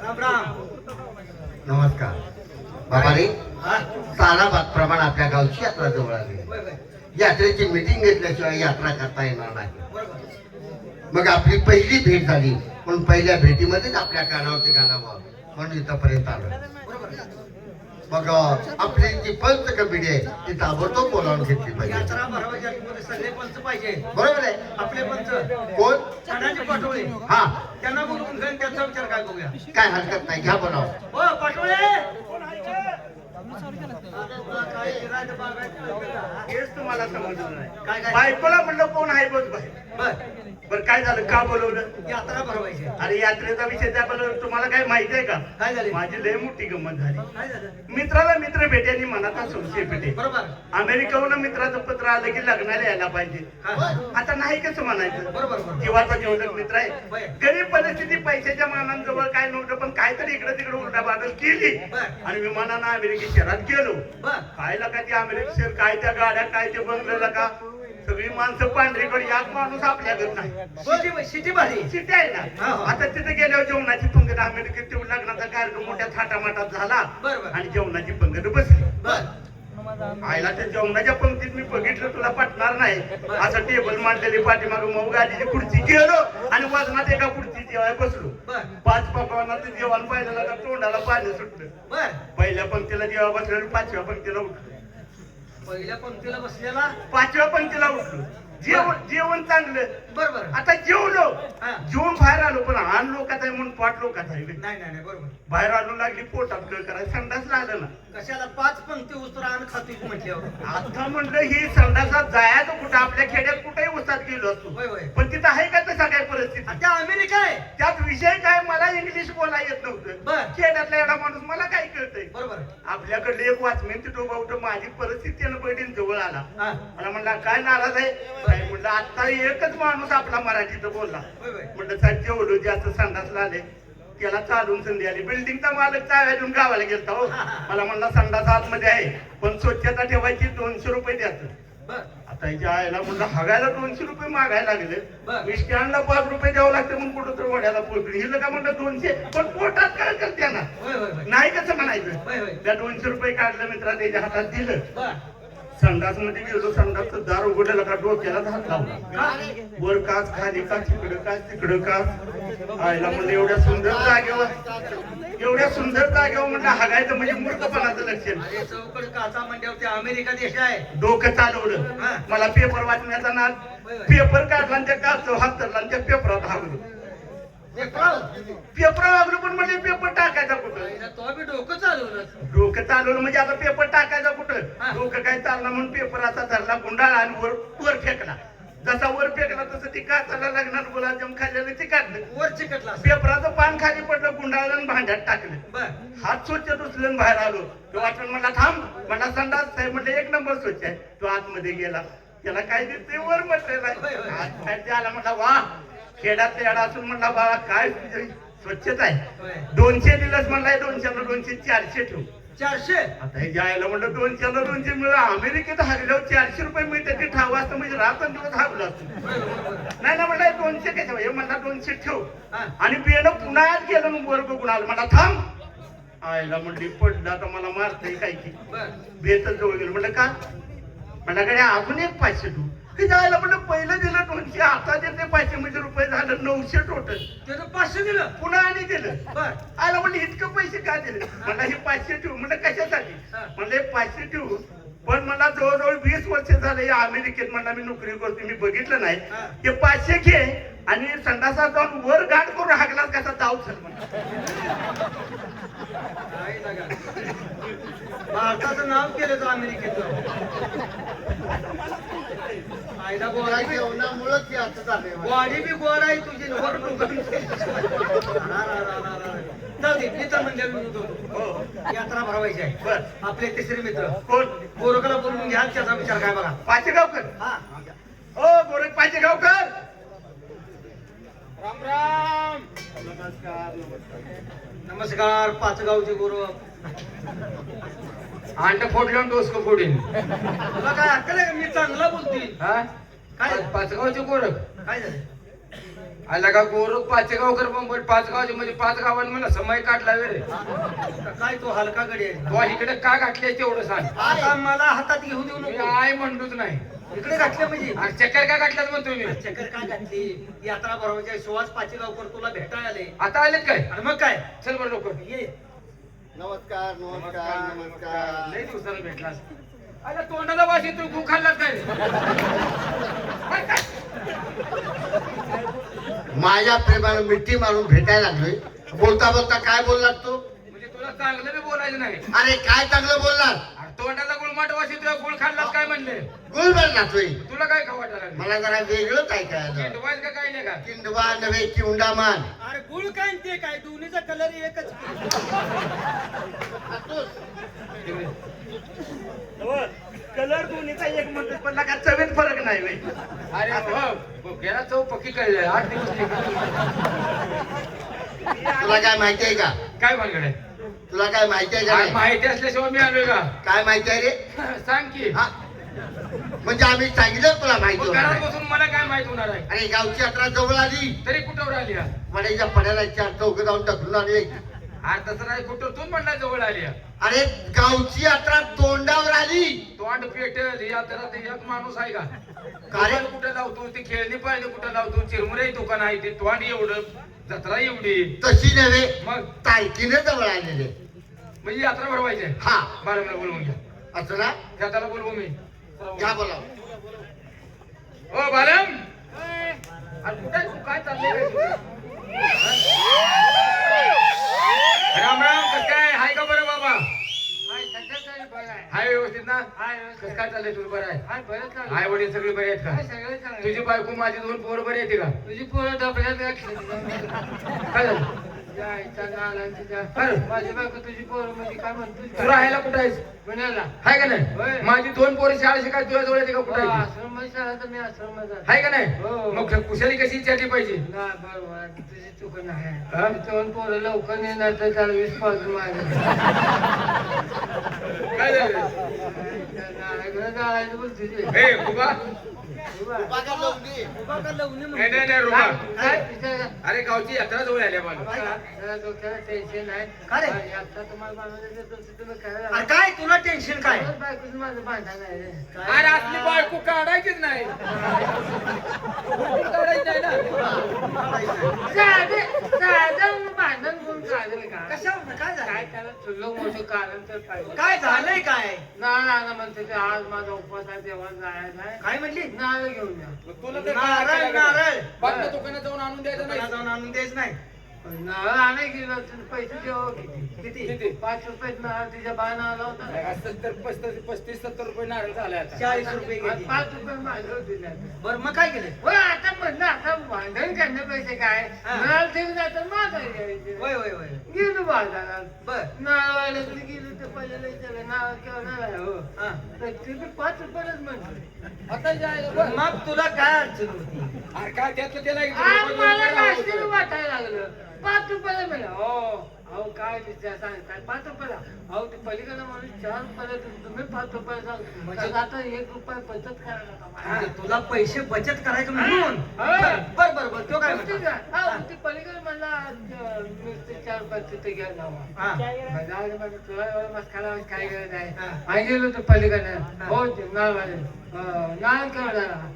राम राम. नमस्कार बाबा रे. तालाबाद प्रमाण आपल्या गावची यात्रा जवळ आली. यात्रेची मीटिंग घेतल्याशिवाय यात्रा करता येणार नाही. मग आपली पहिली भेट झाली, पण पहिल्या भेटीमध्येच आपल्या कानावरती घालावं म्हणून इथपर्यंत आलो. मग आपली जी पंच कमिटी आहे ती ताबडतोब बोलावून घेतली पाहिजे. यात्रा भरवायच्या मध्ये सगळे पंच पाहिजे. बरोबर आहे. आपले पंच कोण? सणाचे पाटोळे. हा, त्यांना बोलवून घेऊन त्यांचा विचार काय बघूया. काय हरकत नाही, घ्या बोलाव. हो पाटोळे. हेच तुम्हाला समजलं नाही. काय काय बायकोला म्हणलं कोण आहे बघ बाई. बर बरं काय झालं, का बोलवलं? यात्रा भरवायची. अरे यात्रेचा विषय त्या बोलवलं. तुम्हाला काय माहिती आहे का? काय झाले? माझी लय मोठी गंमत झाली. काय झालं? मित्राला मित्र भेटे मनाचा संशय पेटे. बरोबर. अमेरिकेहून मित्राचं पत्र आलं की लग्नाला यायला पाहिजे. हा. आता नाही कसं म्हणायचं. बरोबर बरोबर. जीवाचा जेवढं मित्र आहे. होय. गरीब परिस्थिती पैशाच्या मानांजवळ काय नव्हतं, पण काहीतरी इकडे तिकडे उलटा बादल केली बर. आणि विमानानं अमेरिके शहरात गेलो. बर काय लका ते अमेरिका शहर, काय त्या गाड्या, काय ते बंगलं का, सगळी माणसं पांढरीकडे, याच माणूस आपल्याकडे नाही. सिटी भारी. सिटी आहे हा, ना. हा. आता तिथे गेल्यावर जेवणाची पंगत, अमेरिकेत तेवढं लग्नाचा कार्यक्रम मोठ्या थाटामाटात झाला बरोबर. आणि जेवणाची पंगत बसली. बर आईला त्या जेवणाच्या पंक्तीत मी बघितलं, तुला पटणार नाही, असं टेबल मांडलेली पाठीमाग मऊ गाडीची खुर्ची, गेलो आणि वजनात एका खुर्ची जेवाय बसलो. बर 5 पकवानाचं जेवण पाहिलं का तोंडाला पाणी सुटलं. बर. पहिल्या पंक्तीला जेव्हा बसलो आणि 5व्या पंक्तीला उठलो. पहिल्या पंक्तीला बसलेला. 5व्या पंक्तीला उठलो. जेवण चांगलं. बरोबर. आता जेवलो, हा. जेवून बाहेर आलो, पण आण लोकात आहे म्हणून पाठ लोकात आहे. नाही नाही नाही बरोबर. बाहेर आलो, लागली पोटात कळ करायला, संडासला आलं ना. कशाला 5 पंक्ती उतरा आणि खातोय म्हटल्यावर. आता म्हणलं ही संडासात जायचं कुठं, आपल्या खेड्यात कुठेही उसात गेलो असतो, होय होय. पण तिथं आहे का तसा काय परिस्थिती? आणि त्या अमेरिका आहे. त्यात विषय काय, मला इंग्लिश बोला येत नव्हतं. बर. खेड्यातला एवढा माणूस मला काय कळतंय. बरोबर. आपल्याकडले एक वॉचमॅन तिथं उभा होतं, माझी परिस्थिती त्यानं बैठीन जवळ आला. हा. मला म्हणला काय नाराज आहे काय? म्हणलं आता एकच माणूस आपला मराठीत बोलला. होय होय. म्हणलं साहेब जेवढं जास्त संडासला आले, त्याला चालून संधी आली. बिल्डिंगचा मालक चाव्या देऊन गावाला गेलता. हो, मला म्हणला संडास आतमध्ये आहे, पण स्वच्छता ठेवायची, 200 रुपये द्यायचं. बर आता हिच्या आईला म्हणलं हगायला 200 रुपये मागायला लागले. बर. मी स्टँडला 5 रुपये द्यावं लागते म्हणून कुठं तर वड्याला पोचली. हिला का म्हणलं 200, पण पोटात काय करते ना. होय होय होय. नाही कसं म्हणायचं. होय होय. त्या 200 रुपये काढलं, मित्रा त्याच्या हातात दिलं. बर. संडास मध्ये गेलो, संडासचं दार उघडलं का डोक्याला हात लावला. वर काच, खाली काच, तिकडं काच. आईला म्हणलं एवढ्या सुंदर जागेवर म्हणलं हगायचं म्हणजे मूर्खपणाचं लक्षण. अरे चौकड काचा म्हणल्यावर ते अमेरिका देश आहे. डोकं चालवलं. हा. मला पेपर वाचण्याचा नाद. होय, होय. पेपर काढला आणि त्या काच हात धरला आणि त्या पेपरात हागलो. पेपर वागलो, पण म्हणजे पेपर टाकायचा कुठं? तो बी डोकं चालवलं. डोकं चालवलं म्हणजे आता पेपर टाकायचा हा. कुठं? डोकं काय चालला म्हणून पेपर असा धरला, गुंडाळा आणि वर फेकला. जसा वर फेकला तसं ती काचाला लग्नात गुलाबजाम खाल्लेलं ते काढलं. वर चिकटला. पेपराचं पान खाली पडलं, गुंडाळलं आणि भांड्यात टाकलं. बर हात स्वच्छ धुतलं बाहेर आलो. तो वाटण म्हणला थांब, म्हणला संडास साहेब म्हटलं 1 नंबर स्वच्छ आहे. तो आतमध्ये गेला, त्याला काय दिसते वर म्हटलेलं आहे. हात खाली आला, म्हणला वा खेड्यात येडा असून म्हणला बाबा काय स्वच्छता आहे. होय. 200 दिलंच म्हणलाय, 200 200 400 ठेव. 400. आता हे जायला म्हणलं 200 200 मिळलं. अमेरिकेत हरल्यावर 400 रुपये मिळते, ते ठाव असतं म्हणजे रात्र दिवस हागलो असतो. नाही ना म्हणलं 200 कशा, हे म्हणला 200 ठेव. हा. आणि बेनं पुन्हा आत गेलं मग वर बघून आलं. म्हणला थांब. आईला म्हणली पडलं, आता मला मारतंय काय की. बर बेतच जवळ गेलो. म्हणलं का? म्हणला कडे अजून एक 500 ठेवू. ते जायला म्हणलं पहिलं दिलं 200, आता देते 500 म्हणजे रुपये झालं 900 टोटल. त्यानं 500 दिलं. पुन्हा आणि दिलं. बर आला म्हणलं इतकं पैसे का दिले? म्हणलं हे 500 ठेवू. म्हणलं कशासाठी? हा. म्हणलं हे 500 ठेवू, पण मला जवळजवळ 20 वर्ष झाले या अमेरिकेत म्हणला मी नोकरी करतो, मी बघितलं नाही. हा. ते 500 घे आणि संडासात जाऊन वर गाठ करून हागलास कसा दाव चल म्हणलं. काय जागा. भारताचं नाव केलं तर अमेरिकेत. आयला गोळा जेवणामुळेच असं झालंय. बॉडी बी गोड आहे तुझी. वर डोकं. जाऊ दे, इथं म्हणजे हो. यात्रा भरवायची आहे. बर. आपले तिसरे मित्र कोण? गोरखला बोलून घ्या, त्याचा विचार काय बघा. पाचेगावकर. हा हो गोरख पाचेगावकर. राम राम. नमस्कार. नमस्कार. पाचगावचे गोरख. अंड फोडलं डोसकं फोडीन. तुला काय अक्कल आहे का? मी चांगला बोलतील. हा काय? पाचगावचे गोरख. काय झालं? आला का गोरख पाचेगावकर पण पाच गावचे म्हणजे पाच गावांनी मला समय काढला रे. काय तो हलका गडी आहे तो इकडे का घातले तेवढं सांग. आता मला हातात घेऊन देऊ मी नको आय म्हणलोच नाही. इकडे घातले म्हणजे अरे चक्कर का घातल्यात म्हणतो मी. चक्कर काय घातली यात्रा भरवायची सुहास पाचेगावकर तुला भेटायला आले आता आलेत काय. आणि मग काय चल बरं लवकर ये नमस्कार नमस्कार नमस्कार. लय दिवसाला भेटलास. अरे तोंडाला वाशी तू गु खाल्लास काय. माझ्या प्रेमानं मिठी मारून भेटायला लागलोय. बोलता बोलता काय बोललात तू? म्हणजे तुला चांगलं बी बोलायचं नाही. अरे काय चांगलं बोललात? अरे तोंडाला गुळमाट वाशी तुला गुळ खाल्लास काय म्हणले. गुळ बोललात होय. तुला काय खाऊ वाटायला लागलं. मला जरा वेगळंच ऐकायला. किंडवायचं का काय नाही का. किंडवा नव्हे किंडामान. अरे गुळ काय आणि ते काय दोन्हीचा कलर एकच कलर दोन्हीचा एक म्हणतो पण का चवीत फरक नाही बाई. अरे हो गेला चौ पक्की कळले 8 दिवस तुला काय माहिती आहे का? काय भानगड तुला काय माहिती आहे का आहे नाही? माहिती असल्याशिवाय मी आलोय का. काय माहिती आहे रे? सांग की. हा? म्हणजे आम्ही सांगितलं तुला माहिती मग होणार घरात आहे. बसून मला काय माहित होणार आहे. अरे गावची यात्रा जवळ आली. तरी कुठं आली आहे? वड्याच्या पड्याला 4 चौक जाऊन ढकलून आणले. अरे तसं नाही कुठं तू म्हणला जवळ आली आहे. अरे गावची यात्रा तोंडावर आली. तोंड पेटल यात्रा ते एक माणूस आहे का. काय? दुकान कुठं लावतो ती खेळणी पाळणी कुठं लावतो चिरमुरे दुकान आहे ते तोंड एवढं जत्रा एवढी. तशी नव्हे मग तारखीने जवळ आलेले. म्हणजे यात्रा भरवायची आहे. हा बाळाला बोलवून घ्या. असं ना? त्याला बोलवू मी. घ्या बोला. ओ बालम अरे कुठे तू काय चाललंय रे तुझं? राम राम कसं काय हाय का बरं बाबा. हाय व्यवस्थित ना. कसं काय चाललंय तुझं बरं आहे. आई वडील सगळे बरे आहेत का. तुझी बायको माझी 2 पोरं बरे आहेत का. तुझी पोरं डबल्यात काय झालं माझी बायको तुझी पोरं म्हणजे काय म्हणतो तू राहायला कुठं आहेस. पुण्याला हाय का होय. नाही. माझी 2 पोरं शाळा शिकाय तुझ्या जवळ येते का कुठं आहे. आश्रम मध्ये शाळा तर मी आश्रम मध्ये हाय का नाही. हो. मग कुशाली कशी विचारली पाहिजे. नाही बरोबर तुझी चूक नाही हा? दोन पोरं लवकर नेणार तर त्याला 20 पासून माझं काय झालं जायचं बोल तुझे हे बाबा उभा कर लवंगी. नाही नाही नाही रुबा. काय विचार अरे गावची यात्रा जवळ आली बालू. टेन्शन आहे का रे? आता तुम्हाला बांधून तुम्ही अरे काय काय तुला टेन्शन काय बायकोचं माझं भांडण आहे रे. अरे असली बायको काढायचीच नाही. काढायची नाही ना. साधं भांडण कोण काढेल का कशावर काय झालं काय त्याला तुला मोठं कारण तर पाहिजे काय झालंय काय नारळ म्हणते ते आज माझा उपवास आहे देवा जायला आहे काय म्हणली नारळ घेऊन या तुला तर नारळ नारळ बातम्या दुकानात जाऊन आणून द्यायचं दुकानात नाही. जाऊन आणून द्यायच नाही नारळ आणाय गेलो तर पैसे द्यावं किती किती किती? 5 रुपये नारळ तिच्या बायनं आला होता 35-70 रुपये नारळ झालाय आता. 40 रुपये आणि घेतली 5 रुपये माझं दिले बरं मग काय केलं होय आता म्हणलं आता भांडण करण्यापेक्षा काय हा. नारळ ठेवून जातात माझा घ्यायचे होय होय होय गेलो बाजारात बर नारळवाल्याकडे गेलो तर पहिल्याला विचारलं नारळ केवढा आहे हो हा तर तिथे 5 रुपयालाच म्हटलं आता जायला बरं. मग तुला काय अडचण होती अरे काय त्यातलं त्याला एक आज रुपये मला राहू नाश्त्याला होतं. वाटायला लागलं 5 रुपयाला मिळालं हो अहो काय विचार सांगताय 5 रुपयाला अहो ते पलीकडे माणूस 4 रुपयाला देतो, तुम्ही 5 रुपयाला सांगतो म्हणजे- तर आता 1 रुपया बचत करायला हा, पाहिजे. तुला पैसे बचत करायचं म्हणून हा. बर बर बर तो काय ठीक म्हणतो? आहे. हा, ते पलीकडे मला नुसते 4 रुपये तिथे घ्या जावा हा. तुला एवढं मस्काला काय गरज आहे हा. आणि गेलो तर पलीकडे हो ते नाळवाले नाळ केवढा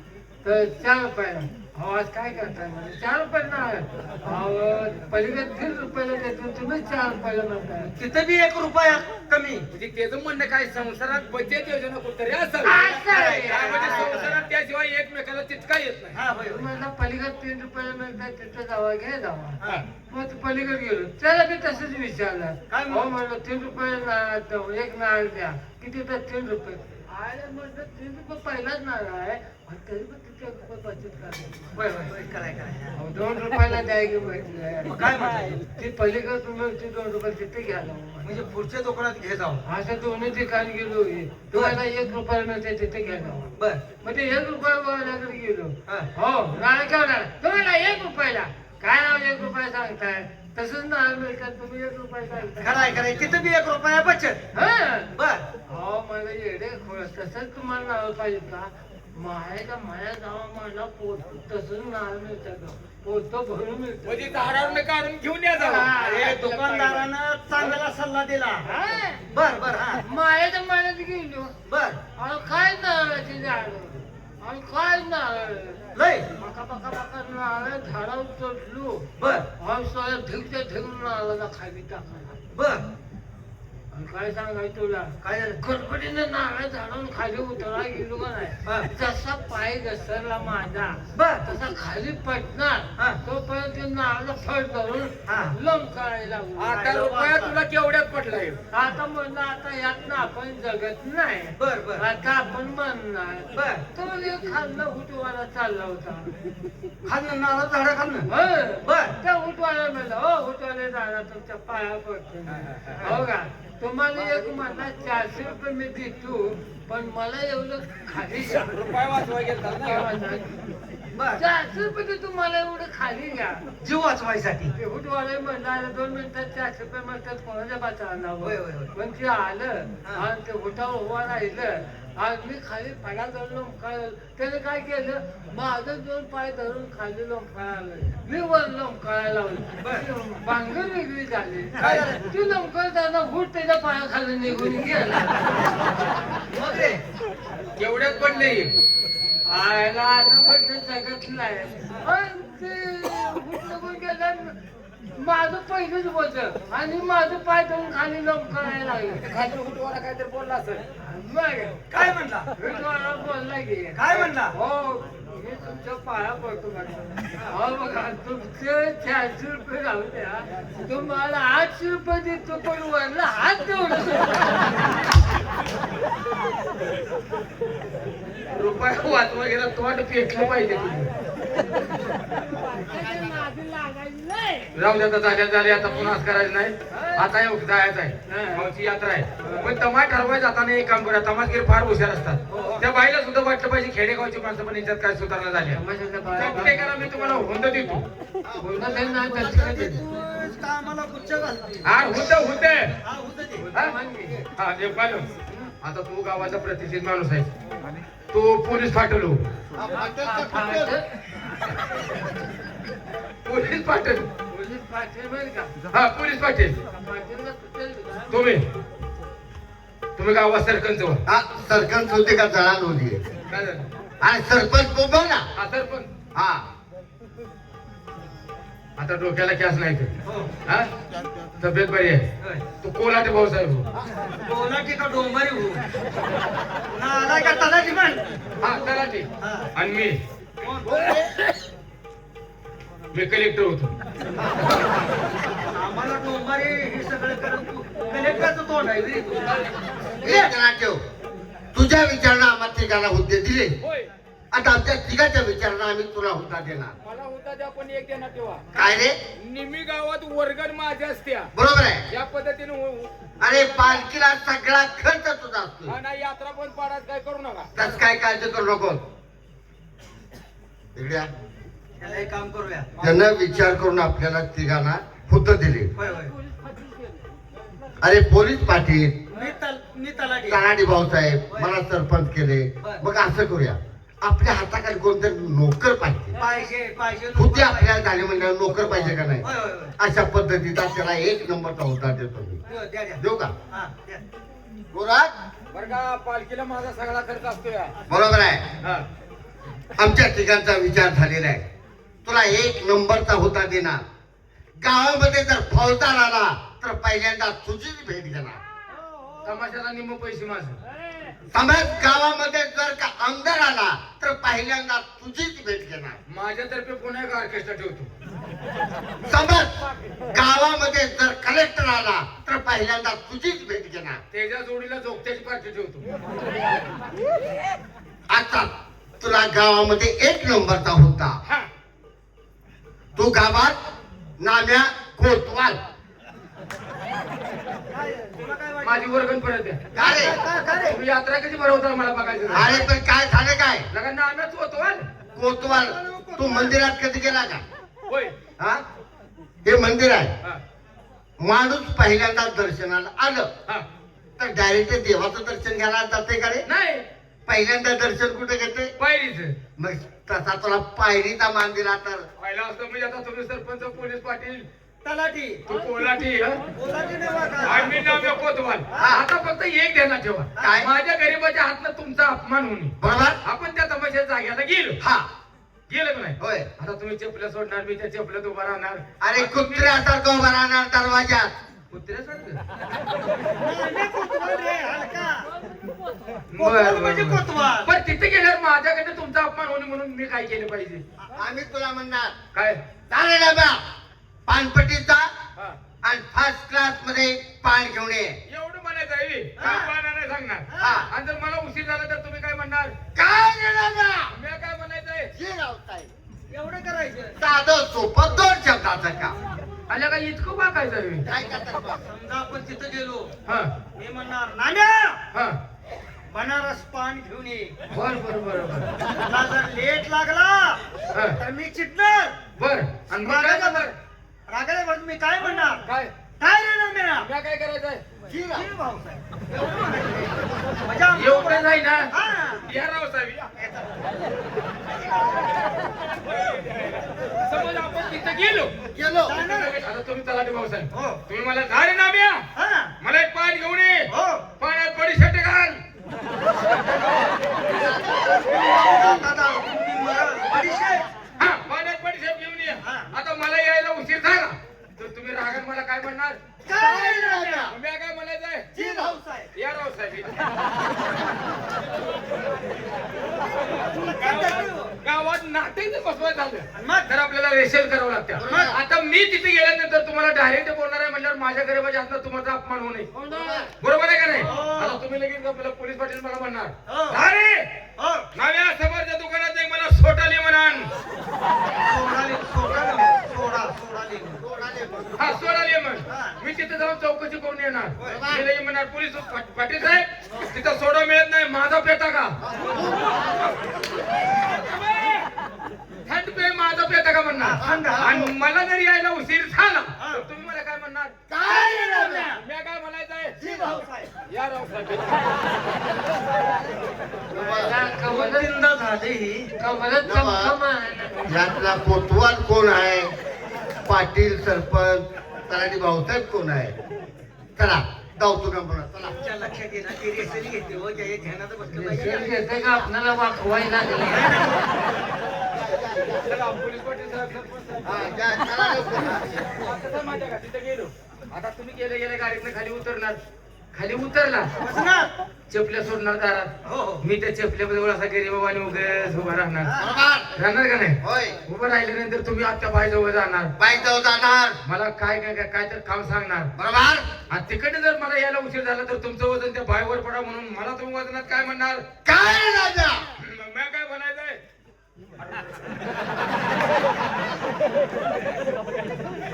तर 4 रुपयाला अहो आज काय करताय म्हणजे 4 रुपये नाळ अहो पलीकडे 3 रुपयाला देतो तुम्ही 4 रुपयाला म्हणताय तिथं बी 1 रुपया कमी म्हणजे त्याचं म्हणणं काय संसारात बचत योजना कुठतरी असावी. असं आहे. त्यामध्ये संसारात त्याशिवाय एकमेकाला तितका येत नाही. हा होय होय. म्हणलं पलीकडे 3 रुपयाला मिळतात तिथं जावा घ्या जावा हा. मग ते पलीकडे गेलो त्याला बी तसंच विचारलं काय म्हणलं? हो म्हणलं 3 रुपये नारळ एक नारळ द्या किती तर 3 रुपये आयला म्हटलं 3 रुपये पहिलाच नारळ आहे आणि तरी पण तिथे 1 रुपये बचत करायची होय होय होय. कराय कराय 2 रुपयाला द्यायची मग म्हटलं काय म्हणाले? ते पलीकडे तुम्ही ते 2 रुपये तिथे घ्या जावा म्हणजे पुढच्या दुकानात घे जाऊ असं दोन्ही ठिकाणी गेलो तुम्हाला 1 रुपयाला मिळते तिथे घ्या जावा बर मग ते 1 रुपयाकडे गेलो हा. हो नारळ केवढा तुम्हाला 1 रुपयाला काय नाव 1 रुपया सांगताय तसंच नारळ मिळतात तुम्ही 1 रुपया सांगताय खराय खराय तिथं बी 1 रुपया बचत हा बर हो मला येडे खोळ तसंच तुम्हाला नारळ पाहिजे का मायाच्या माया जावा मला पोट तसं नाळ मिळतं पोत भरून मिळतं म्हणजे दारावरून काढून घेऊन या जावा. अरे दुकानदारानं चांगला सल्ला दिला बर बर हा मायाच्या मायात गेलो बर अहो काय नारळाची झाड अहो काय नारळ लय बका बका बका नारळ झाडावर चढलो बर अहो सगळ्या ढिगच्या ढिगून नारळाला खाली टाकला बर आणि काय सांगायचं तुला काय झालं खडखडीनं नारळ झाडावरून खाली उतरा गेलो का हा. नाही जसा पाय घसरला माझा बर तसा खाली हा. पडणार तोपर्यंत ते नारळ फळ धरून हा. लंकाळायला लागलो. आता रुपया तुला केवढ्यात पडलाय? आता म्हणलं आता यातनं आपण जगत नाही बर बर आता आपण म्हणणार बर तो एक खाल्लं उठवायला चालला होता खाल्लं नारळ झाडा खाल्लं हो. बर त्या उठवायला म्हणलं हो उठवायला जाणार तुमच्या पाया पडतो हो का तुम्हाला एक म्हणला 400 रुपये मी देतो पण मला एवढं खाली घ्या. रुपया वाचवाय गेलता ना. बर 400 रुपये देतो मला एवढं खाली घ्या जीव वाचवायसाठी ते उठवायला म्हणलं 2 मिनिटात 400 रुपये म्हणतात कोणाच्या बाचा होय, होय, होय. पण ते आलं हा. आणि ते उठाव उभा राहिलं आणि मी खाली फडा धरून लोंबकाळ त्याने काय केलं माझं 2 पाय धरून खाली लोंबकाळाला मी वर लोंबकाळायला लावलं बांगड वेगळी झाली काय झालं? ती लोंबकाळताना हुट त्याच्या पायाखाली निघून गेला मग रे केवढ्यात पडले? आयला आता म्हटलं जगत नाही आणि ते हुट निघून गेला माझं पहिलंच होतं आणि माझं पाय धरून खाली लोंबकाळायला लागलं खाली उठवायला काहीतरी बोलला असेल. मग काय म्हणला विठवाला बोलला की काय म्हणला हो मी तुमच्या पाया पडतो म्हटलं हो बघा तुमचे 400 रुपये राहू द्या तुम्हाला 800 रुपये देतो पण वरला हात देऊन रुपया वाचवा गेला तोंड पेटलं पाहिजे तुझं. जाऊ दे आता झाल्या आता पुन्हा असं करायचं नाही. आता येऊ जायचं आहे गावची यात्रा आहे पण तमाश ठरवायचं जाताना एक काम करूया. तमाशगीर फार हुशार असतात त्या बाईला सुद्धा वाटलं पाहिजे खेडेगावची माणसं पण याच्यात काय सुधारणा झाली काय करा मी तुम्हाला हुंड देतो. आम्हाला गुच्छ घालते हा होते हा होतं ते हा देव पाहिलं. आता तू गावाचा प्रतिष्ठित माणूस आहे तू पोलीस पाठवलो पोलीस पाटील हा पोलीस पाटील तुम्ही गावात सरपंच व्हा. हा सरपंच होते का जळाल होती काय झालं? आणि सरपंच बोल ना हा सरपंच हा आता डोक्याला कॅस नाही तर हो हा तब्येत बरी आहे होय. तू कोल्हाटे भाऊसाहेब हो. कोलाटी का डोंबारी हो ना आलाय का तलाठी म्हण हा तलाठी हा. आणि मी कोण? मी कलेक्टर होतो. आम्हाला डोंबारी हे सगळं करत तू कलेक्टरचं तोंड आहे विरी तू. एक जण ठेव तुझ्या विचारणा आम्हाला तिघांना हुद्दे दिले होय आता आमच्या तिघाच्या विचारणा आम्ही तुला हुद्दा देणार मला होता त्या पण एक देणार ठेवा काय रे निमी गावात वर्गण माझ्या असत्या बरोबर आहे या पद्धतीने अरे पालखीला सगळा खर्च तुझा असतो नाही यात्रा पण पाडायचं काय करू नका. त्याच काय काळजी करू नको इकडे या. त्याला एक काम करूया त्यांना विचार करून आपल्याला तिघांना हुद्द दिले होय होय अरे पोलीस पाटील मी तलाठी कानाडी भाऊसाहेब मला सरपंच केले मग असं करूया आपल्या हाताखाली कोणतरी नोकर पाहिजे पाहिजे पाहिजे हुद्दे आपल्याला झाले म्हणजे नोकर पाहिजे का नाही होय होय होय अशा पद्धतीचा त्याला 1 नंबरचा हुद्दा देतो मी हो, द्या द्या देऊ का हा द्या गोराज बरं का पालखीला माझा सगळा खर्च असतो या बरोबर आहे हा. आमच्या ठिकाणचा विचार झालेला आहे तुला 1 नंबरचा हुद्दा देणार गावामध्ये जर फौजदार आला तर पहिल्यांदा तुझीच भेट घेणार तमाशाला निम्म पैसे माझं समज गावामध्ये जर का आमदार आला तर पहिल्यांदा तुझीच भेट घेणार माझ्यातर्फे पुन्हा एक ऑर्केस्ट्रा ठेवतो. समज गावामध्ये जर कलेक्टर आला तर पहिल्यांदा तुझीच भेट घेणार त्याच्या जोडीला जोगत्याची पार्टी ठेवतो. आता तुला गावामध्ये 1 नंबरचा हुद्दा हा तू गावात नाम्या कोतवाल तुला काय वाटतं? माझी वर्गण परत द्या. काय रे? का रे तुम्ही यात्रा कधी भरवता मला बघायचं अरे पण काय झालं काय लगा नाम्याच होतो हा? कोतवाल तू मंदिरात कधी गेला का होय हा हे मंदिर आहे हा माणूस पहिल्यांदा दर्शनाला आलं हा तर डायरेक्ट देवाचं दर्शन घ्यायला जाते का रे नाही पहिल्यांदा दर्शन कुठे घेते पायरीच मग तसा तुला पायरीचा मान दिला तर पहिला असतं म्हणजे आता तुम्ही सरपंच पोलीस पाटील तलाठी तू कोल्हाटी हं? कोल्हाटी नवा का? आम्ही नाव कोतवाल आता फक्त एक ध्यानात ठेवा काय? माझ्या गरीबाच्या हातनं तुमचा अपमान होणे बरोबर आपण त्या तमाशा जाग्याला गेलो हा गेलो की नाही होय आता तुम्ही चपल्या सोडणार मी त्या चपल्यात उभा राहणार अरे कुत्र्यासारखं उभा राहणार दरवाजात कुत्र्यासारखं नाम्या कोतवाल रे, हलका. बरं, कोतवाल म्हणजे बरं. कोतवाल. पण तिथे गेल्यावर माझ्याकडे तुमचा अपमान होणे म्हणून मी काय केलं पाहिजे आम्ही तुला म्हणणार काय चालेल डबा पानपट्टीचा हा. आणि फर्स्ट क्लास मध्ये पान घेऊन ये एवढं म्हणायचं आहे बे. हा. मी पाहणार नाही सांगणार हा. आणि जर मला उशीर झाला तर तुम्ही काय म्हणणार काय घेणार ना? मी काय म्हणायचंय हे रावताय. एवढं करायचं. साधं सोपं 2 शब्दाचं काम आल्या काय इतकं वाकायचं आहे बे? काय करतात बा? समजा आपण तिथं गेलो हा मी म्हणणार नाम्या हा बनारस पान घेऊन ये. बर बर बर बर मला जर लेट लागला हा. तर मी चिडणार. बर आणि मग काय रागायला करणार? रागायला बघ मी काय म्हणणार काय काय रे नाम्या मी काय करायचंय ठीक भाऊसाहेब एवढं म्हणायचं. म्हणजे आमचं एवढं नाही ना हा. या राव साहेब या. समज आपण तिथे गेलो गेलो जाणार. आता तुम्ही तलाठी भाऊसाहेब हो. तुम्ही मला झाले ना म्या हा. मला एक पान घेऊन ये हो. पाण्यात बडीशेट घाल दादा, तुम्ही मला बडीशेप. हा पाण्यात बडीशेट घेऊन ये हा. आता मला यायला उशीर झाला तर तुम्ही रागात मला काय म्हणणार काय रे नाम्या? मी काय म्हणायचंय जी भाऊसाहेब. या राव साहेब गावात नाट्य बसवाय झालं मग? तर आपल्याला रेशल करावं लागतं बरोबर. आता मी तिथे गेल्यानंतर तुम्हाला डायरेक्ट बोलणार आहे म्हणल्यावर माझ्या गरीबाच्या हातनं तुमचा अपमान होऊ नये बरोबर आहे का नाही हो. आता तुम्ही लगेच आपल्याला पोलीस पाटील मला म्हणणार हो. अरे हो. नव्या समोरच्या दुकानात एक मला सोटाली म्हणान हा सोडाली म्हण हा. मी तिथे जाऊन चौकशी करून येणार होय. मी लगेच म्हणणार पोलीस पाटील साहेब तिथं सोडा मिळत नाही माझा पेटा का थंड पे माझा पेटा का हा, म्हणणार थंड, हा. आणि मला जर यायला उशीर झाला हा. तर तुम्ही मला काय म्हणणार काय रे नाम्या? मी काय म्हणायचंय जी भाऊसाहेब. या राव साहेब कवलिंदा झाली ही. कमरत चमकम आहे. यातला कोतवाल कोण आहे पाटील सरपंच तलाठी भाऊसाहेब कोण आहे चला जाऊ तुला म्हणा चला तुमच्या लक्षात येणार ती रेसरी घेते हो ज्या ध्यानात बसलं रेशीम पाहिजे. घेते का आपल्याला वाकवायला लागले चला, पोलीस पाटील साहेब सरपंच साहेब. हा, चला लवकर. आता माझ्या का तिथे गेलो आता तुम्ही गेले गेले गाडीतनं खाली उतरणार खाली उतरला बसणार. चपल्या सोडणार दारात हो हो. मी त्या चपल्यामध्ये असा गरीबाने उगाच उभा राहणार बरोबर राहणार का नाही होय उभं राहिल्यानंतर तुम्ही आत्या बाईजवळ जाणार बाईक जाऊ जाणार मला काय काय काय काय तर काम सांगणार बरोबर आणि तिकडे जर मला यायला उशीर झाला तर तुमचं वजन त्या बाईवर पडा म्हणून मला तुम्ही वजनात काय म्हणणार काय रे राजा मग मी काय म्हणायचंय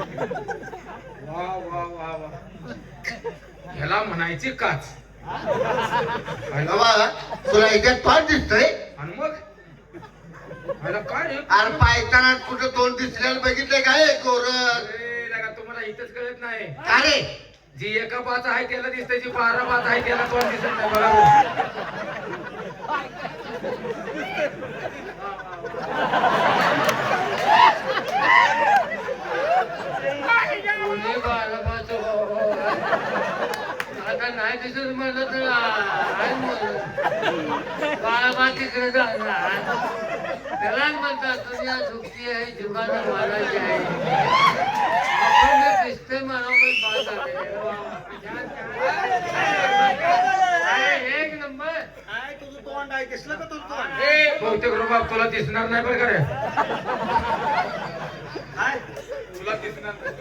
वा वा वा वा ह्याला म्हणायची काच बाबा तुला इथे तोंड दिसतोय आणि मग ह्याला काय रे? अरे पायताना कुठं तोंड दिसलेलं बघितलंय काय गोर अरे, लगा तुम्हाला इथंच कळत नाही का रे जी एका बात आहे त्याला दिसते जी 12 बात आहे त्याला कोण दिसत नाही बघा कोणी बाळाबाचं आता नाही दिसत म्हणलं तर आहे म्हणलं बाळाबा तिकडे जाणार त्यालाच म्हणतात तुझ्या सुट्टी आहे जीवाला मारायची आहे आपण जे दिसते म्हणून एक नंबर काय तुझं तोंड आहे दिसलं का तुझं तोंड? ए बहुतेक रुबाब तुला दिसणार नाही बरं का रे काय तुला दिसणार नाही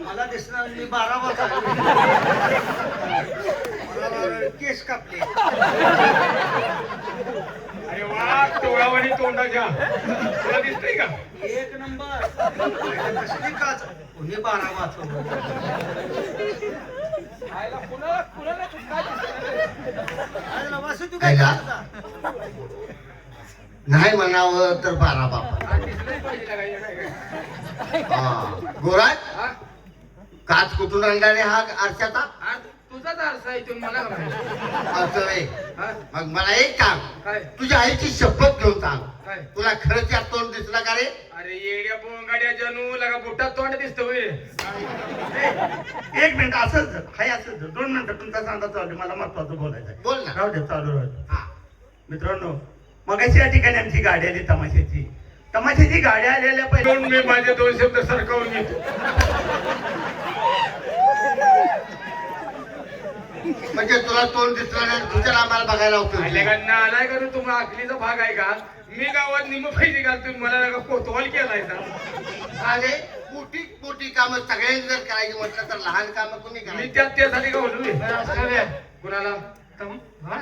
मला दिसणार मी 12 वाजता केस कापले. अरे वा टोळावानी तोंडाच्या तुला दिसतंय का एक नंबर कसली काच कोणी 12 वाजता वासू तू काय ऐका. करता? नाही म्हणावं तर 12 बापा हा, दिसलंच पाहिजे लागा, हे काय काय. गोराज हा? काच कुठून आणला रे हा आरशाचा हा, तू तुझाच आरसा आहे इथून मला काय माहिती? असं आहे. हा? मग मला एक काम, काय तुझ्या आईची शपथ घेऊन सांग, काय तुला खरंच यात तोंड दिसला का रे? अरे येड्या पोंगाड्या जनू लगा बोटात तोंड दिसतं होय. एक मिनिट असंच हाय असंच 2 मिनिटं तुमचा सांगा चालू आहे. मला महत्वाचं बोलायचं आहे. बोल ना. राहू दे चालू राहू दे. हा. मित्रांनो मगाशी या ठिकाणी आमची गाडी आली तमाशाची गाडी आलेल्या पहिले दोन मी माझे 2 शब्द सरकावून घेतो. म्हणजे तुला तोंड दिसला नाही, तुझ्या आम्हाला बघायला आल्या होतो. का नालाय का तुम्हाला अकलीचा भाग आहे का? मी गावात निम पाहिजे घालतो मला लगा कोतवाल केलाय का? अरे मोठी मोठी कामं सगळ्यांनी जर करायची म्हटलं तर लहान कामं कोणी मी करायची? त्यासाठी का बोलू बरं, असं करूया. कुणाला हा?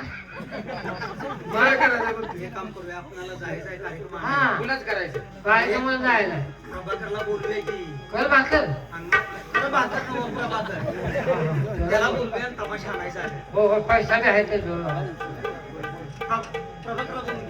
मला करायचं बघ. हे काम करूया, आपल्याला जायचं आहे कार्यक्रम आहे. हा. कुणाच करायचं काय समज जायला प्रभाकरला बोलूया की कर भाकर आणि प्रभाकर नको, प्रभाकर त्याला बोलूया आणि तमाशा आणायचा आहे. हो हो पैसा बी आहे ते जवळ प्रभाकरला बोलूया.